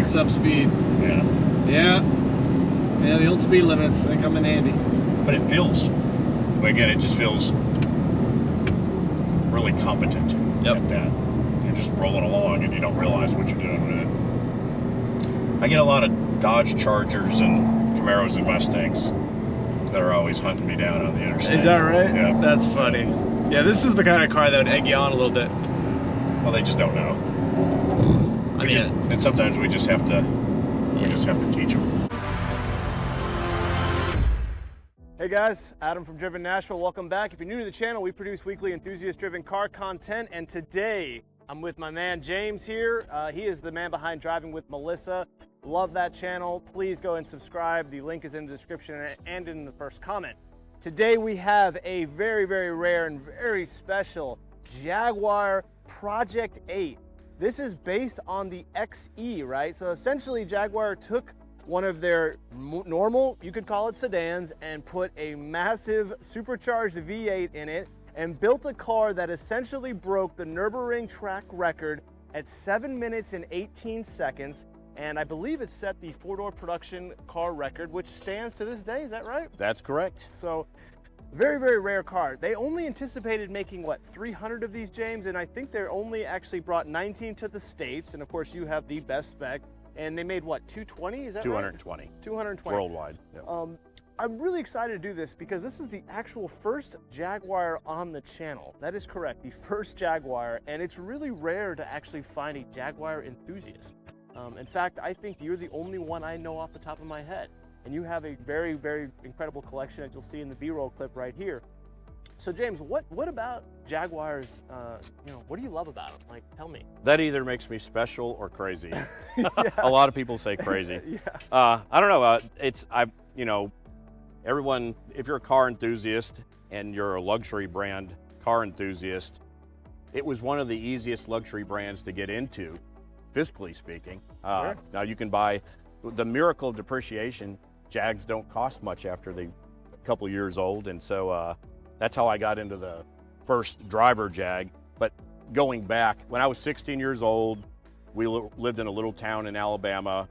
picks up speed. Yeah. Yeah, the old speed limits, they come in handy. But it feels, again, it just feels really competent at that. You're just rolling along and you don't realize what you're doing with it. I get a lot of Dodge Chargers and Camaros and Mustangs that are always hunting me down on the interstate. Is that right? Yeah. That's funny. Yeah, this is the kind of car that would egg you on a little bit. Well, they just don't know. And sometimes we just have to teach them. Hey guys, Adam from Driven Nashville. Welcome back. If you're new to the channel, we produce weekly enthusiast-driven car content, and today I'm with my man James here. He is the man behind Driving with Melissa. Love that channel. Please go and subscribe. The link is in the description and in the first comment. Today we have a very, very rare and very special Jaguar Project 8. This is based on the XE, right? So essentially Jaguar took one of their normal, you could call it sedans, and put a massive supercharged V8 in it and built a car that essentially broke the Nurburgring track record at 7 minutes and 18 seconds. And I believe it set the four-door production car record, which stands to this day, is that right? That's correct. So, very, very rare car. They only anticipated making, what, 300 of these, James? And I think they're only actually brought 19 to the States. And of course, you have the best spec. And they made what, 220? Is that 220. Right? 220. Worldwide. Yep. I'm really excited to do this because this is the actual first Jaguar on the channel. That is correct, the first Jaguar. And it's really rare to actually find a Jaguar enthusiast. In fact, I think you're the only one I know off the top of my head. And you have a very, very incredible collection, as you'll see in the B-roll clip right here. So James, what about Jaguars, what do you love about them? Like, tell me. That either makes me special or crazy. Yeah. A lot of people say crazy. Yeah. I don't know, everyone, if you're a car enthusiast and you're a luxury brand car enthusiast, it was one of the easiest luxury brands to get into, fiscally speaking. Sure. Now you can buy, the miracle of depreciation, Jags don't cost much after they're a couple years old, and so that's how I got into the first driver Jag. But going back, when I was 16 years old, we lived in a little town in Alabama,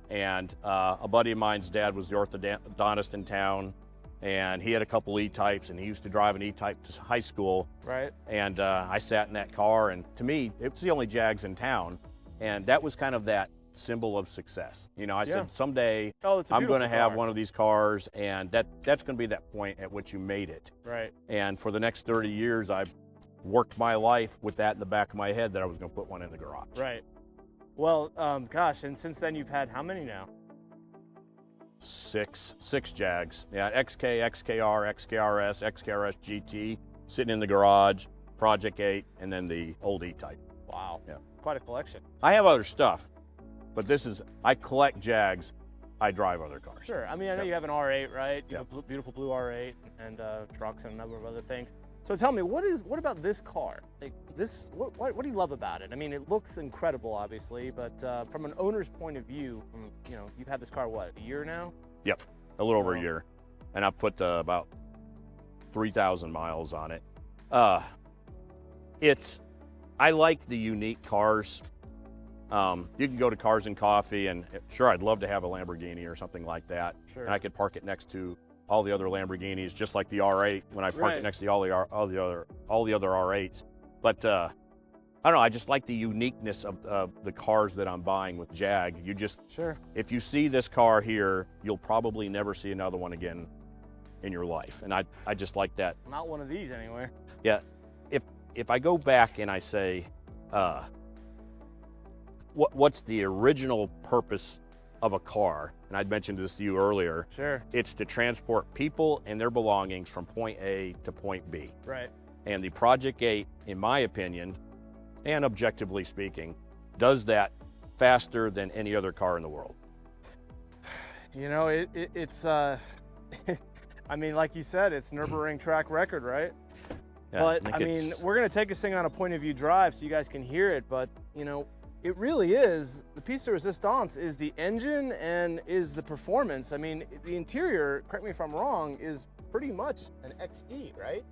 and a buddy of mine's dad was the orthodontist in town, and he had a couple E-types, and he used to drive an E-type to high school. Right. And I sat in that car, and to me, it was the only Jags in town, and that was kind of that symbol of success. I said, someday I'm going to have one of these cars, and that's going to be that point at which you made it. Right. And for the next 30 years, I've worked my life with that in the back of my head that I was going to put one in the garage. Right. Well, gosh, and since then you've had how many now? Six Jags. Yeah, XK, XKR, XKRS, XKRS GT, sitting in the garage, Project 8, and then the old E-Type. Wow. Yeah. Quite a collection. I have other stuff, but I collect Jags. I drive other cars. Sure. I mean, I know you have an R8, right? You Yep. have a beautiful blue R8 and trucks and a number of other things. So tell me, what about this car? Like this, what do you love about it? I mean, it looks incredible, obviously, but from an owner's point of view, you've had this car, what, a year now? Yep, a little over a year. And I've put about 3,000 miles on it. I like the unique cars. You can go to Cars and Coffee, and sure, I'd love to have a Lamborghini or something like that. Sure. And I could park it next to all the other Lamborghinis, just like the R8 when I park it next to all the other R8s. But I don't know. I just like the uniqueness of the cars that I'm buying with Jag. If you see this car here, you'll probably never see another one again in your life. And I just like that. Not one of these anyway. Yeah. If I go back and I say, what's the original purpose of a car? And I'd mentioned this to you earlier. Sure. It's to transport people and their belongings from point A to point B. Right. And the Project 8, in my opinion, and objectively speaking, does that faster than any other car in the world. It's I mean, like you said, it's Nurburgring track record, right? Yeah, but I mean, we're going to take this thing on a point of view drive so you guys can hear it, but it really is, the piece de resistance is the engine and is the performance. I mean, the interior, correct me if I'm wrong, is pretty much an XE, right?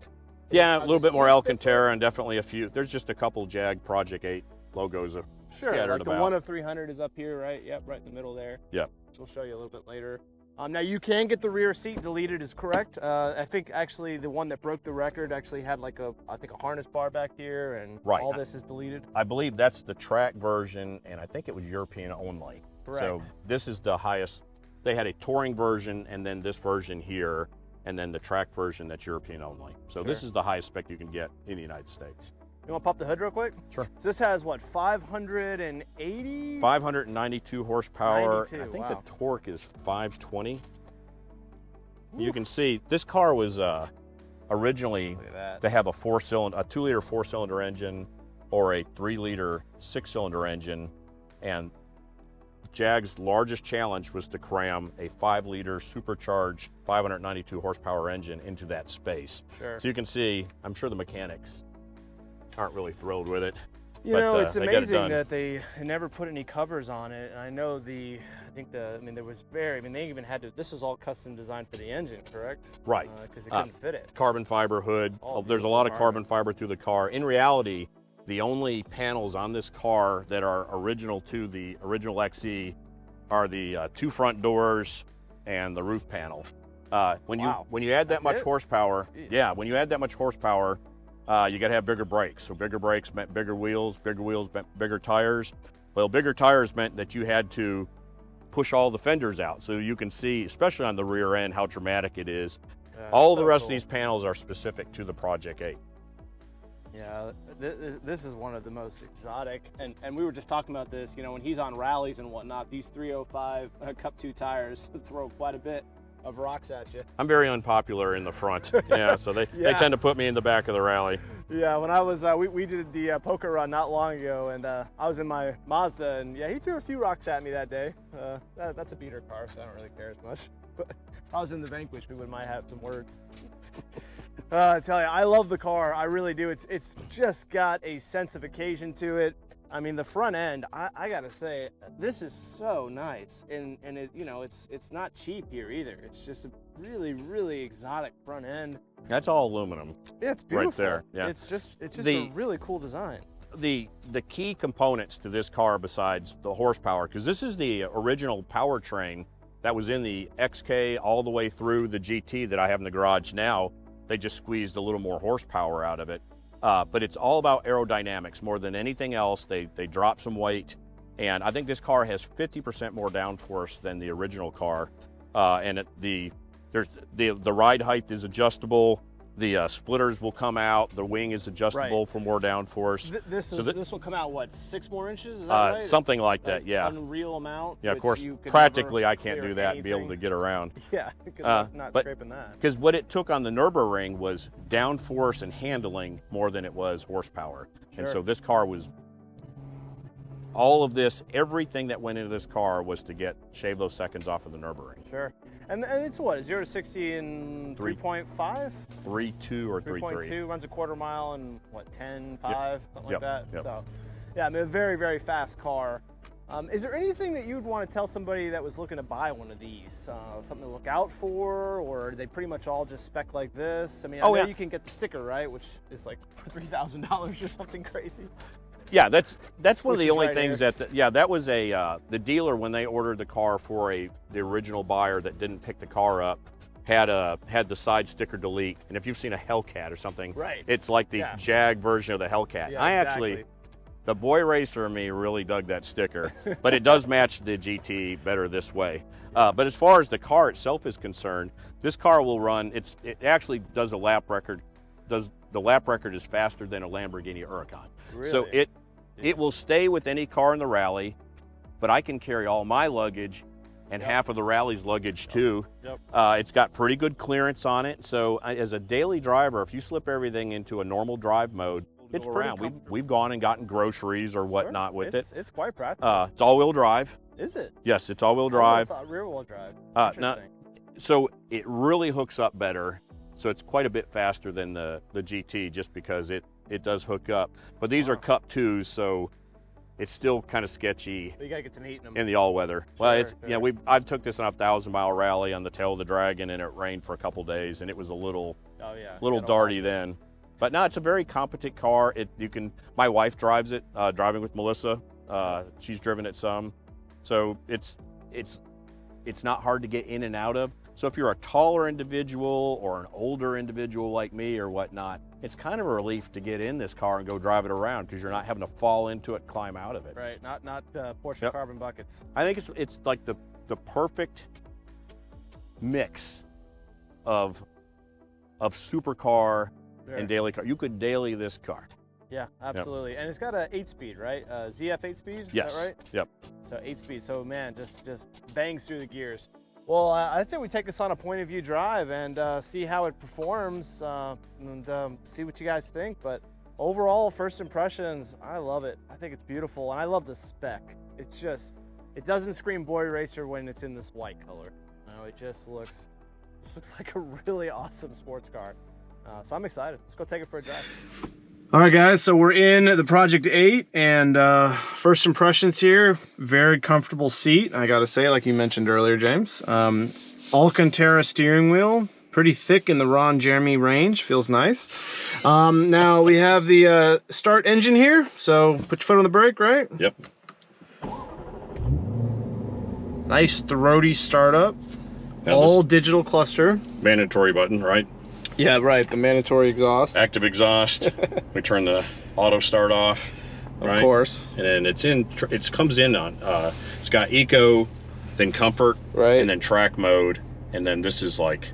Yeah, a little bit more Alcantara and definitely there's just a couple Jag Project 8 logos Sure, scattered like about. the one of 300 is up here, right? Yep, right in the middle there. Yep. Which we'll show you a little bit later. Now you can get the rear seat deleted, is correct. I think actually the one that broke the record actually had like I think a harness bar back here, and Right. all this is deleted. I believe that's the track version, and I think it was European only. Correct. So this is the highest. They had a touring version, and then this version here, and then the track version that's European only. So this is the highest spec you can get in the United States. You want to pop the hood real quick? Sure. So this has what, 580? 592 horsepower. 92, I think wow. the torque is 520. You can see this car was originally Look at that. to have a 2-liter 4-cylinder engine or a 3-liter 6-cylinder engine, and Jag's largest challenge was to cram a 5-liter supercharged 592 horsepower engine into that space. Sure. So you can see, I'm sure the mechanics aren't really thrilled with it. You but, know, it's they get it amazing done. that they never put any covers on it. And I know there was they even had to, this was all custom designed for the engine, correct? Right. Because it couldn't fit it. Carbon fiber hood. Oh, There's a beautiful lot of carbon. carbon fiber through the car. In reality, the only panels on this car that are original to the original XE are the 2 front doors and the roof panel. When you add that That's much it? horsepower, when you add that much horsepower, you got to have bigger brakes. So bigger brakes meant bigger wheels meant bigger tires. Well, bigger tires meant that you had to push all the fenders out. So you can see, especially on the rear end, how dramatic it is. All the rest of these panels are specific to the Project 8. Yeah, this is one of the most exotic, and we were just talking about this, when he's on rallies and whatnot, these 305 Cup 2 tires throw quite a bit of rocks at you. I'm very unpopular in the front, so they tend to put me in the back of the rally. Yeah, when I was, we did the poker run not long ago, and I was in my Mazda, and he threw a few rocks at me that day. That's a beater car, so I don't really care as much. But if I was in the Vanquish, we might have some words. I tell you, I love the car. I really do. It's just got a sense of occasion to it. I mean, the front end, I gotta say, this is so nice, and it, it's not cheap here either. It's just a really, really exotic front end. That's all aluminum. Yeah, it's beautiful. Right there. Yeah. It's just a really cool design. The key components to this car, besides the horsepower, because this is the original powertrain that was in the XK all the way through the GT that I have in the garage now. They just squeezed a little more horsepower out of it. But it's all about aerodynamics more than anything else. They drop some weight, and I think this car has 50% more downforce than the original car. And the ride height is adjustable. The splitters will come out. The wing is adjustable for more downforce. This will come out, what, 6 more inches? Is that right? Something like that, yeah. Unreal amount. Yeah, of course. You could Practically, never I can't clear do that and be able anything. to get around. Yeah, because not scraping that. Because what it took on the Nurburgring was downforce and handling more than it was horsepower. Sure. And so this car was, all of this, everything that went into this car was to shave those seconds off of the Nurburgring. Sure. And it's what, 0 to 60 in 3.5? 3.2 or 3.3. 3.2, runs a quarter mile in what, 10.5, something like that. Yep. So, yeah, I mean, a very, very fast car. Is there anything that you'd want to tell somebody that was looking to buy one of these? Something to look out for, or are they pretty much all just spec like this? I mean, I know you can get the sticker, right, which is like $3,000 or something crazy. Yeah, that's one of the only things that was the dealer, when they ordered the car for the original buyer that didn't pick the car up, had the side sticker delete. And if you've seen a Hellcat or something, right, it's like the Jag version of the Hellcat. Yeah, actually, the boy racer in me really dug that sticker, but it does match the GT better this way. But as far as the car itself is concerned, this car will run. It actually does a lap record. The lap record is faster than a Lamborghini Huracan. Really? So it will stay with any car in the rally, but I can carry all my luggage and half of the rally's luggage too. Yep. It's got pretty good clearance on it. So as a daily driver, if you slip everything into a normal drive mode, it's pretty comfortable. We've gone and gotten groceries or whatnot with it. It's quite practical. It's all-wheel drive. Is it? Yes, it's all-wheel drive. I thought rear-wheel drive. Interesting. So it really hooks up better. So it's quite a bit faster than the GT, just because it does hook up. But these are Cup 2s, so it's still kind of sketchy. But you gotta get some heat in them. In the all-weather. Well, I took this on a 1,000-mile rally on the tail of the Dragon, and it rained for a couple days, and it was a little darty then. But no, it's a very competent car. My wife drives it, driving with Melissa. She's driven it some. So it's not hard to get in and out of. So if you're a taller individual or an older individual like me or whatnot, it's kind of a relief to get in this car and go drive it around because you're not having to fall into it, climb out of it. Right, not Porsche carbon buckets. I think it's like the perfect mix of supercar and daily car. You could daily this car. Yeah, absolutely. Yep. And it's got an 8-speed, right? ZF 8-speed, yes. Is that right? Yep. So 8-speed, so man, just bangs through the gears. Well, I'd say we take this on a point of view drive and see how it performs and see what you guys think. But overall, first impressions, I love it. I think it's beautiful, and I love the spec. It's just, it doesn't scream boy racer when it's in this white color. No, it just looks like a really awesome sports car. So I'm excited. Let's go take it for a drive. All right, guys, so we're in the Project 8, and first impressions here, very comfortable seat, I gotta say, like you mentioned earlier, James. Alcantara steering wheel, pretty thick in the Ron Jeremy range, feels nice. Now we have the start engine here, so put your foot on the brake, right? Yep. Nice throaty startup, all digital cluster. Mandatory button, right? Yeah, right, the mandatory exhaust. Active exhaust. We turn the auto start off. Right? Of course. And then it comes in on, it's got eco, then comfort, right, and then track mode, and then this is like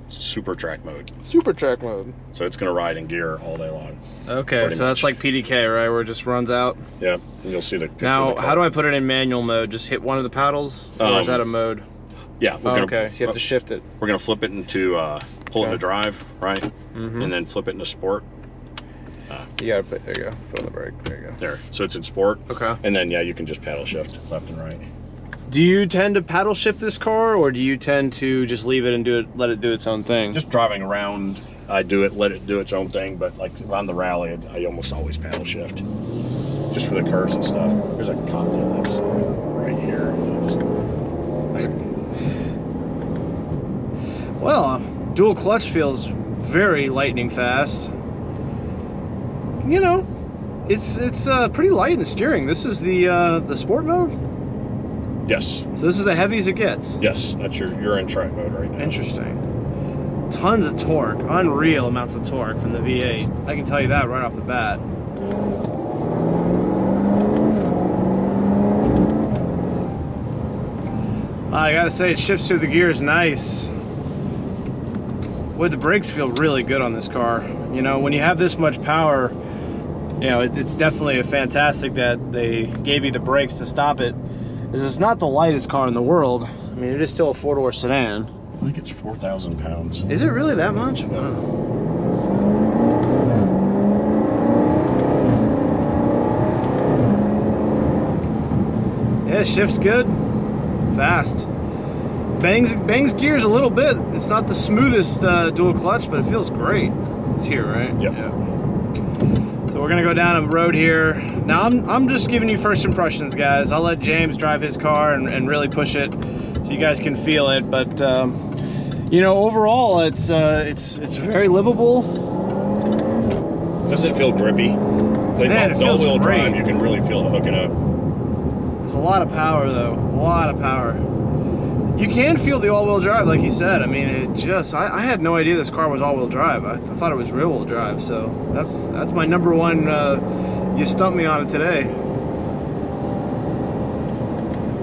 super track mode. Super track mode. So it's gonna ride in gear all day long. Okay, so that's like PDK, right, where it just runs out? Yep, and you'll see the picture. Now, how do I put it in manual mode? Just hit one of the paddles, or is that a mode? Yeah. Okay, so you have to shift it. We're gonna flip it into pull into drive, right? And then flip it into sport. You gotta put, there you go, foot on the brake, there you go. There, so it's in sport. Okay. And then, yeah, you can just paddle shift left and right. Do you tend to paddle shift this car, or do you tend to just leave it and let it do its own thing? Just driving around, I do it, let it do its own thing, but like on the rally, I almost always paddle shift. Just for the curves and stuff. There's a cocktail that's right here. Well, dual clutch feels very lightning fast. You know, it's pretty light in the steering. This is the sport mode? Yes. So this is the heavy as it gets? Yes, that's you're in track mode right now. Interesting. Tons of torque, unreal amounts of torque from the V8. I can tell you that right off the bat. I gotta say, it shifts through the gears nice. Boy, the brakes feel really good on this car. You know, when you have this much power, you know, it's definitely fantastic that they gave you the brakes to stop it. This is not the lightest car in the world. I mean, it is still a four-door sedan. I think it's 4,000 pounds. Is it really that much? Wow. Yeah, shifts good. Fast. Bangs gears a little bit. It's not the smoothest dual clutch, but it feels great. It's here, right? Yep. Yeah. So we're gonna go down a road here. Now I'm just giving you first impressions, guys. I'll let James drive his car and really push it so you guys can feel it. But you know, overall, it's very livable. Doesn't it feel grippy? Like Man, it feels all-wheel great. drive, you can really feel it hooking up. It's a lot of power, though. A lot of power. You can feel the all-wheel drive, like you said. I mean, it just, I had no idea this car was all-wheel drive. I thought it was rear-wheel drive, so that's my number one, you stumped me on it today.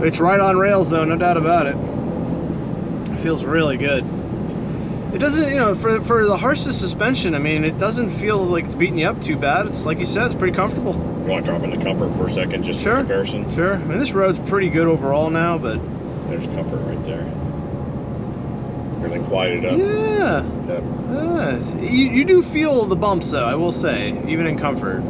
It's right on rails, though, no doubt about it. It feels really good. It doesn't, you know, for the harshness suspension, I mean, it doesn't feel like it's beating you up too bad. It's, like you said, it's pretty comfortable. You want to drop into comfort for a second, just for comparison? Sure. I mean, this road's pretty good overall now, but... There's comfort right there. Everything quieted up. Yeah. Yep. You do feel the bumps, though, I will say, even in comfort.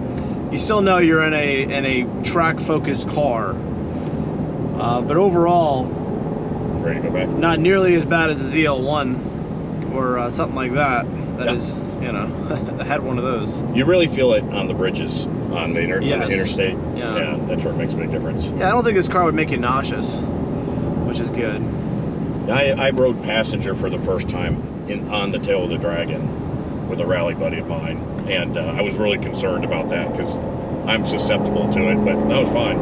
You still know you're in a track-focused car. But overall... Ready to go back? Not nearly as bad as a ZL1 or something like that. That is, you know, I had one of those. You really feel it on the bridges, on the interstate. Yeah. Yeah, that's where it makes a big difference. Yeah, I don't think this car would make you nauseous, which is good. I rode passenger for the first time on the tail of the Dragon, with a rally buddy of mine, and I was really concerned about that because I'm susceptible to it, but that was fine.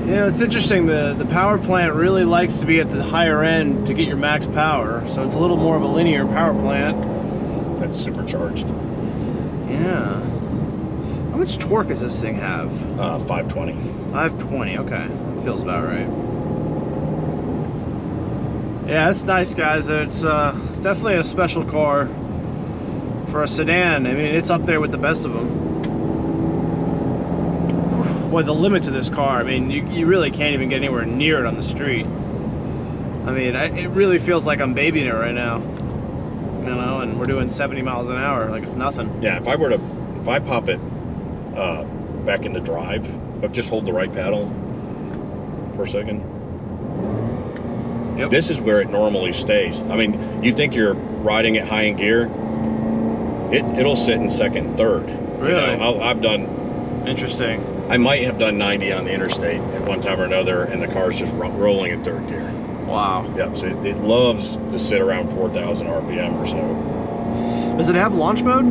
Yeah, it's interesting. The power plant really likes to be at the higher end to get your max power, so it's a little more of a linear power plant. That's supercharged. Yeah. How much torque does this thing have? 520. 520, okay. That feels about right. Yeah, it's nice, guys. It's definitely a special car for a sedan. I mean, it's up there with the best of them. Boy, the limit to this car, I mean, you really can't even get anywhere near it on the street. I mean, it really feels like I'm babying it right now. You know, and we're doing 70 miles an hour, like it's nothing. Yeah, if I pop it back into drive, but just hold the right paddle for a second. Yep. This is where it normally stays. I mean, you think you're riding it high in gear, it'll sit in second and third. Really? You know, I've done... Interesting. I might have done 90 on the interstate at one time or another, and the car's just rolling in third gear. Wow. Yep, so it loves to sit around 4,000 RPM or so. Does it have launch mode?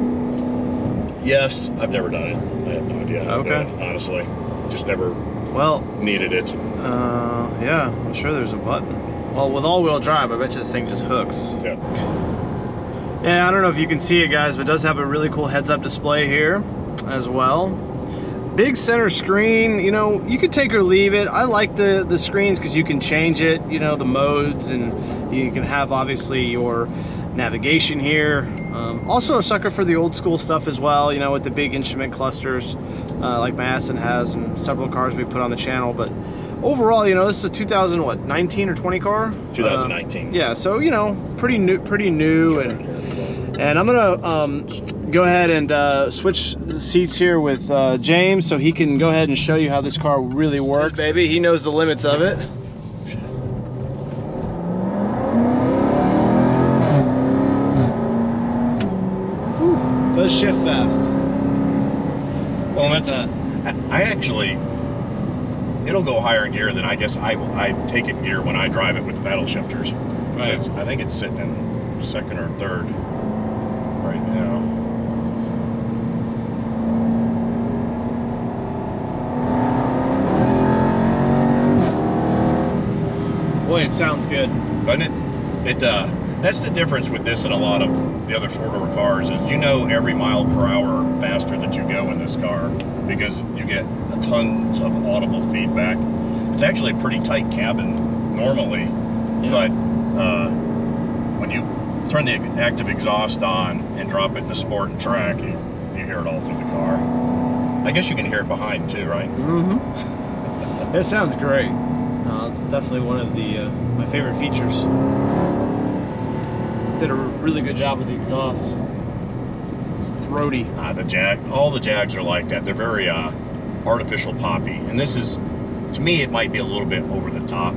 Yes, I've never done it. I have no idea. Okay. Honestly, just never Well, needed it. yeah, I'm sure there's a button. Well, with all-wheel drive, I bet you this thing just hooks. Yeah. Yeah, I don't know if you can see it, guys, but it does have a really cool heads-up display here as well. Big center screen, you know, you could take or leave it. I like the screens because you can change it, you know, the modes, and you can have obviously your navigation here. Also a sucker for the old school stuff as well, you know, with the big instrument clusters like my Aston has and several cars we put on the channel. But overall, you know, this is a 2019 or 20 car? 2019. Yeah, so, you know, pretty new. And I'm gonna go ahead and switch seats here with James so he can go ahead and show you how this car really works. Baby, he knows the limits of it. Whew, does shift fast. Well, I actually, it'll go higher in gear than I guess I take it in gear when I drive it with the paddle shifters. Right. So I think it's sitting in second or third right now. Boy, it sounds good. Doesn't it? That's the difference with this and a lot of the other four-door cars is you know every mile per hour faster that you go in this car because you get tons of audible feedback. It's actually a pretty tight cabin normally, but when you turn the active exhaust on and drop it in the sport and track, you hear it all through the car. I guess you can hear it behind too, right? Mm-hmm. It sounds great. It's definitely one of the my favorite features. Did a really good job with the exhaust. It's throaty. All the Jags are like that. They're very artificial poppy, and this is, to me, it might be a little bit over the top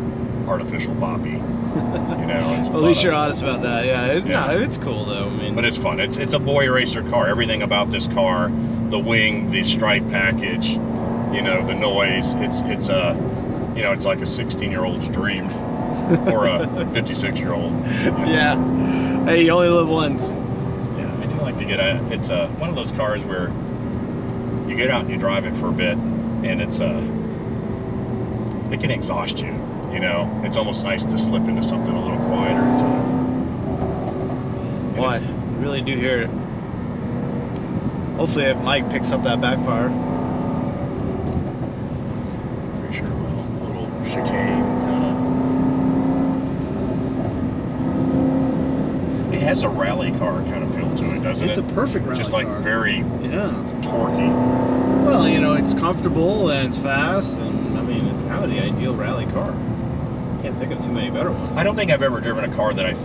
artificial poppy. You know, well, at least you're honest about that. Yeah, no, it's cool though. I mean, but it's fun. It's a boy racer car. Everything about this car, the wing, the stripe package, you know, the noise. It's you know, it's like a 16-year-old's dream. Or a 56-year-old. Yeah. Hey, you only live once. Yeah, I do like to get it's one of those cars where you get out and you drive it for a bit, and it can exhaust you. You know, it's almost nice to slip into something a little quieter. Boy, you really do hear it. Hopefully, that mic picks up that backfire. Pretty sure it will. A little chicane. It has a rally car kind of feel to it, doesn't it? It's a perfect rally car. Just like very torquey. Well, you know, it's comfortable and it's fast, and I mean, it's kind of the ideal rally car. Can't think of too many better ones. I don't think I've ever driven a car that's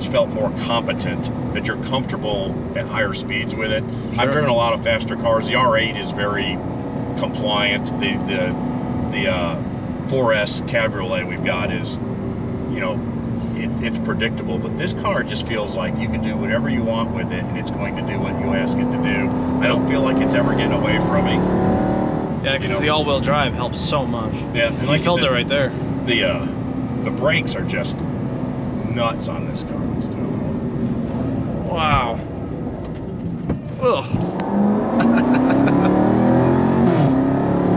felt more competent, that you're comfortable at higher speeds with it. Sure. I've driven a lot of faster cars. The R8 is very compliant. The 4S Cabriolet we've got is, you know, it's predictable, but this car just feels like you can do whatever you want with it, and it's going to do what you ask it to do. I don't feel like it's ever getting away from me. Yeah, because the all-wheel drive helps so much. Yeah, and like you felt it right there. The brakes are just nuts on this car. Wow. Ugh.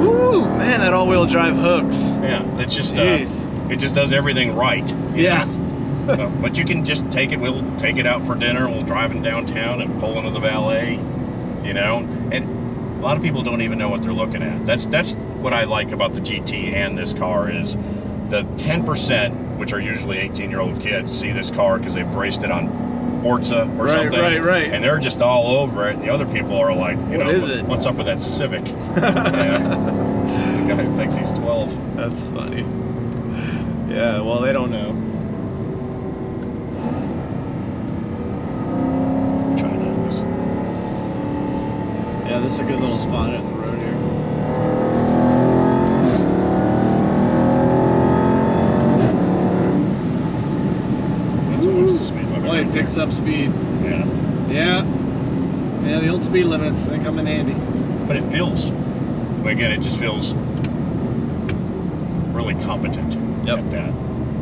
Woo, man, that all-wheel drive hooks. Yeah, it's just Jeez. it just does everything right. Yeah. So, but you can just take it. We'll take it out for dinner. We'll drive it downtown and pull into the valet. You know, and a lot of people don't even know what they're looking at. That's what I like about the GT and this car is the 10%, which are usually 18-year-old kids, see this car because they've raced it on Forza or something. Right. And they're just all over it. And the other people are like, what is it? What's up with that Civic? Yeah. The guy thinks he's 12. That's funny. Yeah, well, they don't know. Yeah, this is a good little spot in the road here. That's almost the speed limit. Well, it picks up speed. Yeah, the old speed limits, they come in handy. But it feels, again, it just feels really competent at that.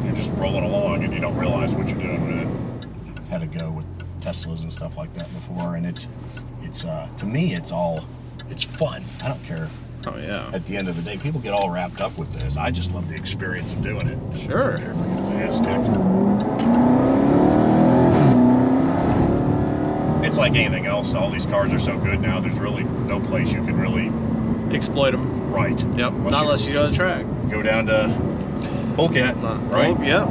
You're just rolling along and you don't realize what you're doing with it. Had to go with Teslas and stuff like that before, and it's to me it's fun. I don't care. Oh yeah. At the end of the day, people get all wrapped up with this. I just love the experience of doing it. Sure. Ass kicked. It's like anything else. All these cars are so good now. There's really no place you could really exploit them. Right. Yep. Not unless you go to the track. Go down to Polecat. Right. Oh, yep.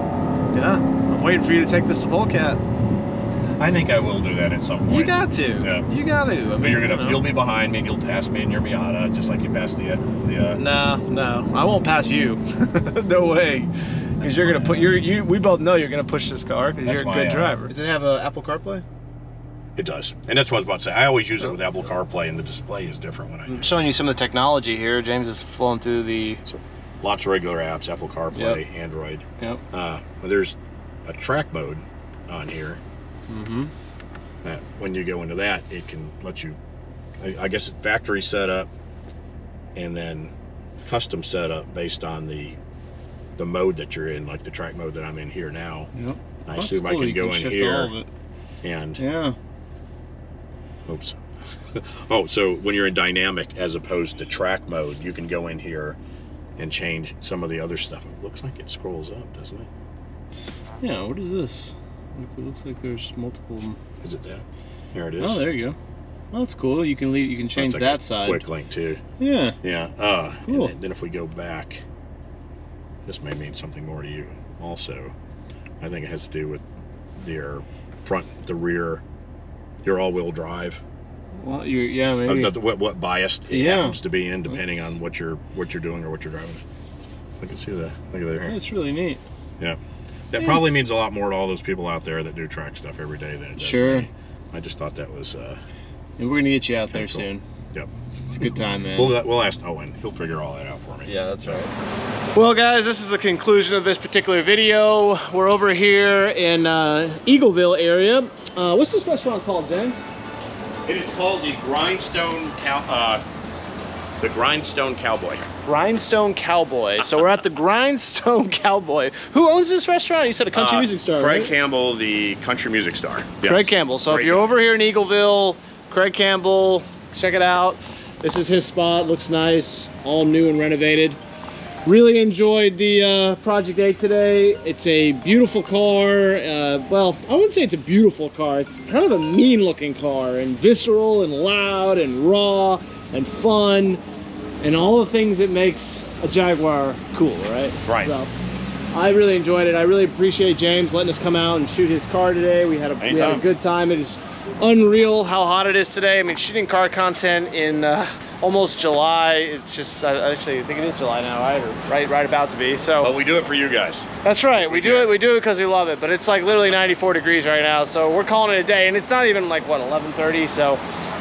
Yeah. I'm waiting for you to take this to Polecat. I think I will do that at some point. You got to. Yeah. You got to. I mean, but you'll be behind me and you'll pass me in your Miata, just like you passed the No, I won't pass you. No way. Because you're gonna we both know you're gonna push this car because you're a good driver. Does it have Apple CarPlay? It does, and that's what I was about to say. I always use it with Apple CarPlay, and the display is different when I I'm showing you some of the technology here. James is flowing through the. So, lots of regular apps, Apple CarPlay, Android. Yep. But there's a track mode on here. Mm-hmm. When you go into that, it can let you, I guess, it's factory setup, and then custom setup based on the mode that you're in, like the track mode that I'm in here now. Yep. I assume I can go in here and oops. Oh, so when you're in dynamic as opposed to track mode, you can go in here and change some of the other stuff. It looks like it scrolls up, doesn't it? Yeah. What is this? It looks like there's multiple. Is it that? Here it is. Oh, there you go. Well, that's cool. You can leave. You can change like that side. Quick link too. Yeah. Yeah. Cool. And then if we go back, this may mean something more to you. Also, I think it has to do with their front, the rear, your all-wheel drive. Well, maybe. What bias it happens to be in, depending on what you're doing or what you're driving. I can see that. Look at that. That's really neat. Yeah. That probably means a lot more to all those people out there that do track stuff every day than it does Sure. me. I just thought that was and we're gonna get you out there soon. Yep. It's a good time, man. We'll ask Owen. He'll figure all that out for me. Yeah, that's right. Well, guys, this is the conclusion of this particular video. We're over here in Eagleville area. What's this restaurant called, James? It is called the Grindstone Cowboy. Grindstone Cowboy. So we're at the Grindstone Cowboy. Who owns this restaurant? You said a country music star, Craig right? Campbell, the country music star. Yes. Craig Campbell. So if you're over here in Eagleville, Craig Campbell, check it out. This is his spot. Looks nice. All new and renovated. Really enjoyed the Project 8 today. It's a beautiful car. Well, I wouldn't say it's a beautiful car. It's kind of a mean looking car, and visceral and loud and raw and fun and all the things that makes a Jaguar cool, right? Right. So, I really enjoyed it. I really appreciate James letting us come out and shoot his car today. We had a good time. It is unreal how hot it is today. I mean, shooting car content in almost July. It's just, actually, I think it is July now, right? Or right about to be. So. But we do it for you guys. That's right. We do it because we love it. But it's like literally 94 degrees right now. So we're calling it a day, and it's not even like what, 11:30. So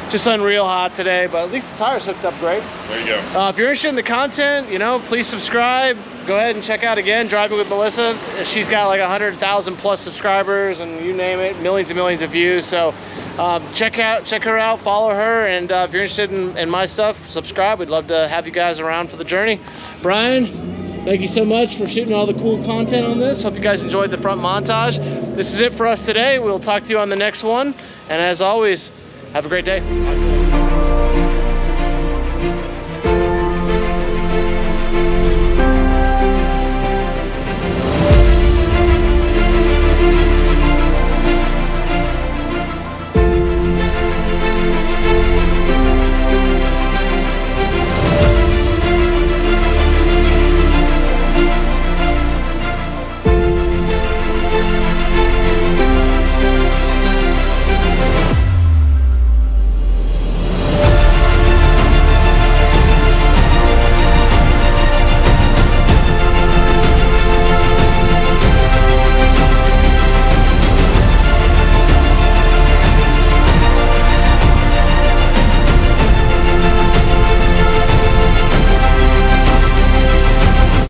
just unreal hot today. But at least the tires hooked up great. There you go. If you're interested in the content, please subscribe. Go ahead and check out again Driving with Melissa. She's got like 100,000 plus subscribers, and you name it, millions and millions of views. So check her out, follow her, and if you're interested in my stuff, subscribe. We'd love to have you guys around for the journey. Brian, thank you so much for shooting all the cool content on this. Hope you guys enjoyed the front montage. this is it for us today. We'll talk to you on the next one. And as always, have a great day.